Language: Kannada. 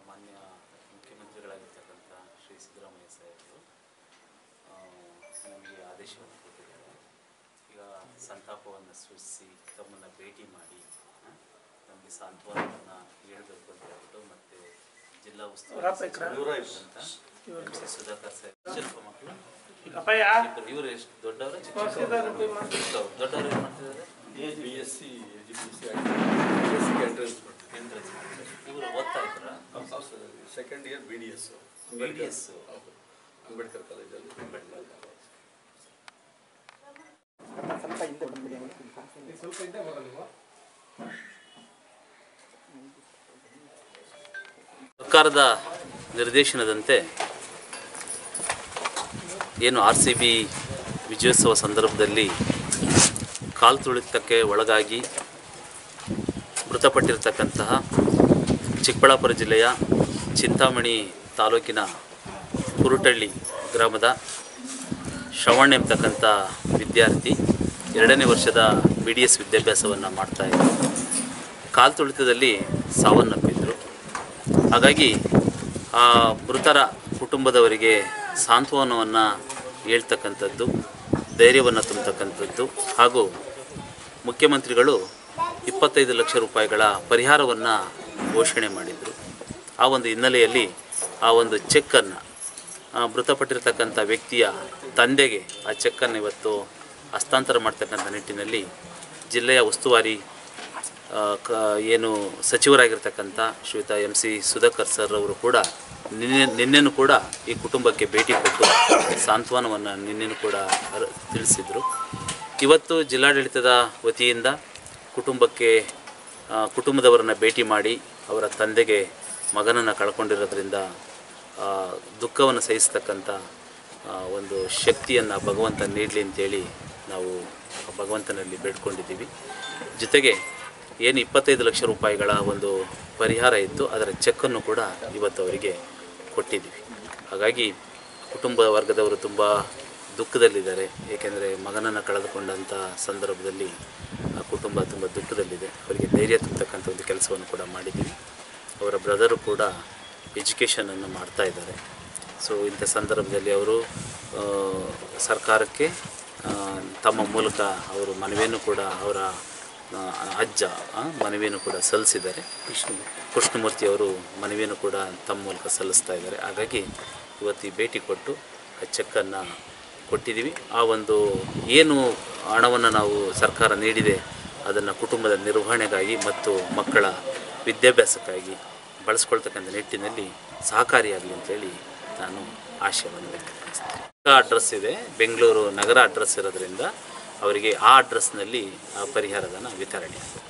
ಮಾನ್ಯ ಮುಖ್ಯಮಂತ್ರಿಗಳಾಗಿರ್ತಕ್ಕಂಥ ಶ್ರೀ ಸಿದ್ದರಾಮಯ್ಯ ಸಾಹೇಬರು ನಮಗೆ ಆದೇಶವನ್ನು ಕೊಟ್ಟಿದ್ದಾರೆ. ಈಗ ಸಂತಾಪವನ್ನು ಸೂಚಿಸಿ ತಮ್ಮನ್ನು ಭೇಟಿ ಮಾಡಿ ನಮಗೆ ಸಾಂತ್ವನವನ್ನು ಹೇಳಬೇಕು ಅಂತ ಹೇಳ್ಬಿಟ್ಟು ಮತ್ತು ಜಿಲ್ಲಾ ಉಸ್ತುವಾರಿ ಸುಧಾಕರ್ ಸಾಹೇಬ್ ಸ್ವಲ್ಪ ಮಕ್ಕಳು ಇವರು ಎಷ್ಟು ದೊಡ್ಡವರು ದೊಡ್ಡವರು ಏನು ಮಾಡ್ತಿದ್ದಾರೆ? BSc ಇವರು ಓದ್ತಾ ಇದ್ದಾರಾ? ಸೆಕೆಂಡ್ ಇಯರ್ BDS ಅಂಬೇಡ್ಕರ್ ಕಾಲೇಜಲ್ಲಿ. ಸರ್ಕಾರದ ನಿರ್ದೇಶನದಂತೆ ಏನು RCB ವಿಜಯೋತ್ಸವ ಸಂದರ್ಭದಲ್ಲಿ ಕಾಲು ತುಳಿತಕ್ಕೆ ಒಳಗಾಗಿ ಮೃತಪಟ್ಟಿರ್ತಕ್ಕಂತಹ ಚಿಕ್ಕಬಳ್ಳಾಪುರ ಜಿಲ್ಲೆಯ ಚಿಂತಾಮಣಿ ತಾಲೂಕಿನ ಕುರುಟಳ್ಳಿ ಗ್ರಾಮದ ಶ್ರವಣ್ ಎಂಬತಕ್ಕಂಥ ವಿದ್ಯಾರ್ಥಿ 2ನೇ ವರ್ಷದ BDS ವಿದ್ಯಾಭ್ಯಾಸವನ್ನು ಮಾಡ್ತಾಯಿದ್ದರು. ಕಾಲು ತುಳಿತದಲ್ಲಿ ಸಾವನ್ನಪ್ಪಿದ್ದರು. ಹಾಗಾಗಿ ಆ ಮೃತರ ಕುಟುಂಬದವರಿಗೆ ಸಾಂತ್ವನವನ್ನು ಹೇಳ್ತಕ್ಕಂಥದ್ದು, ಧೈರ್ಯವನ್ನು ತುಂಬತಕ್ಕಂಥದ್ದು ಹಾಗೂ ಮುಖ್ಯಮಂತ್ರಿಗಳು 25 ಲಕ್ಷ ರೂಪಾಯಿಗಳ ಪರಿಹಾರವನ್ನು ಘೋಷಣೆ ಮಾಡಿದರು. ಆ ಒಂದು ಹಿನ್ನೆಲೆಯಲ್ಲಿ ಆ ಒಂದು ಚೆಕ್ಕನ್ನು ಮೃತಪಟ್ಟಿರ್ತಕ್ಕಂಥ ವ್ಯಕ್ತಿಯ ತಂದೆಗೆ ಆ ಚೆಕ್ಕನ್ನು ಇವತ್ತು ಹಸ್ತಾಂತರ ಮಾಡ್ತಕ್ಕಂಥ ನಿಟ್ಟಿನಲ್ಲಿ ಜಿಲ್ಲೆಯ ಉಸ್ತುವಾರಿ ಏನು ಸಚಿವರಾಗಿರ್ತಕ್ಕಂಥ ಶ್ರೀಯುತ MC ಸುಧಾಕರ್ ಸರ್ ಅವರು ಕೂಡ ನಿನ್ನೆನೂ ಕೂಡ ಈ ಕುಟುಂಬಕ್ಕೆ ಭೇಟಿ ಕೊಟ್ಟು ಸಾಂತ್ವನವನ್ನು ನಿನ್ನೆನೂ ಕೂಡ ತಿಳಿಸಿದರು. ಇವತ್ತು ಜಿಲ್ಲಾಡಳಿತದ ವತಿಯಿಂದ ಕುಟುಂಬದವರನ್ನು ಭೇಟಿ ಮಾಡಿ ಅವರ ತಂದೆಗೆ ಮಗನನ್ನು ಕಳ್ಕೊಂಡಿರೋದ್ರಿಂದ ದುಃಖವನ್ನು ಸಹಿಸ್ತಕ್ಕಂಥ ಒಂದು ಶಕ್ತಿಯನ್ನು ಭಗವಂತ ನೀಡಲಿ ಅಂತೇಳಿ ನಾವು ಭಗವಂತನಲ್ಲಿ ಬೇಡ್ಕೊಂಡಿದ್ದೀವಿ. ಜೊತೆಗೆ ಏನು 25 ಲಕ್ಷ ರೂಪಾಯಿಗಳ ಒಂದು ಪರಿಹಾರ ಇತ್ತು, ಅದರ ಚೆಕ್ಕನ್ನು ಕೂಡ ಇವತ್ತು ಅವರಿಗೆ ಕೊಟ್ಟಿದ್ದೀವಿ. ಹಾಗಾಗಿ ಕುಟುಂಬ ವರ್ಗದವರು ತುಂಬ ದುಃಖದಲ್ಲಿದ್ದಾರೆ. ಏಕೆಂದರೆ ಮಗನನ್ನು ಕಳೆದುಕೊಂಡಂಥ ಸಂದರ್ಭದಲ್ಲಿ ಆ ಕುಟುಂಬ ತುಂಬ ದುಃಖದಲ್ಲಿದೆ. ಅವರಿಗೆ ಧೈರ್ಯ ತುಂಬತಕ್ಕಂಥ ಒಂದು ಕೆಲಸವನ್ನು ಕೂಡ ಮಾಡಿದ್ದೀವಿ. ಅವರ ಬ್ರದರು ಕೂಡ ಎಜುಕೇಷನನ್ನು ಮಾಡ್ತಾಯಿದ್ದಾರೆ. ಸೊ ಇಂಥ ಸಂದರ್ಭದಲ್ಲಿ ಅವರು ಸರ್ಕಾರಕ್ಕೆ ತಮ್ಮ ಮೂಲಕ ಅವರು ಮನವಿಯನ್ನು ಕೂಡ ಅವರ ಅಜ್ಜ ಮನವಿಯನ್ನು ಕೂಡ ಸಲ್ಲಿಸಿದ್ದಾರೆ. ಕೃಷ್ಣಮೂರ್ತಿಯವರು ಮನವಿಯನ್ನು ಕೂಡ ತಮ್ಮ ಮೂಲಕ ಸಲ್ಲಿಸ್ತಾ ಇದ್ದಾರೆ. ಹಾಗಾಗಿ ಇವತ್ತು ಈ ಭೇಟಿ ಕೊಟ್ಟು ಆ ಚೆಕ್ಕನ್ನು ಕೊಟ್ಟಿದ್ದೀವಿ. ಆ ಒಂದು ಏನು ಹಣವನ್ನು ನಾವು ಸರ್ಕಾರ ನೀಡಿದೆ ಅದನ್ನು ಕುಟುಂಬದ ನಿರ್ವಹಣೆಗಾಗಿ ಮತ್ತು ಮಕ್ಕಳ ವಿದ್ಯಾಭ್ಯಾಸಕ್ಕಾಗಿ ಬಳಸ್ಕೊಳ್ತಕ್ಕಂಥ ನಿಟ್ಟಿನಲ್ಲಿ ಸಹಕಾರಿಯಾಗಲಿ ಅಂತೇಳಿ ನಾನು ಆಶಯವನ್ನು ವ್ಯಕ್ತಪಡಿಸ್ತೇನೆ. ಅಡ್ರೆಸ್ ಇದೆ, ಬೆಂಗಳೂರು ನಗರ ಅಡ್ರೆಸ್ ಇರೋದ್ರಿಂದ ಅವರಿಗೆ ಆ ಅಡ್ರೆಸ್ನಲ್ಲಿ ಪರಿಹಾರಧನ ವಿತರಣೆ ಆಗುತ್ತೆ.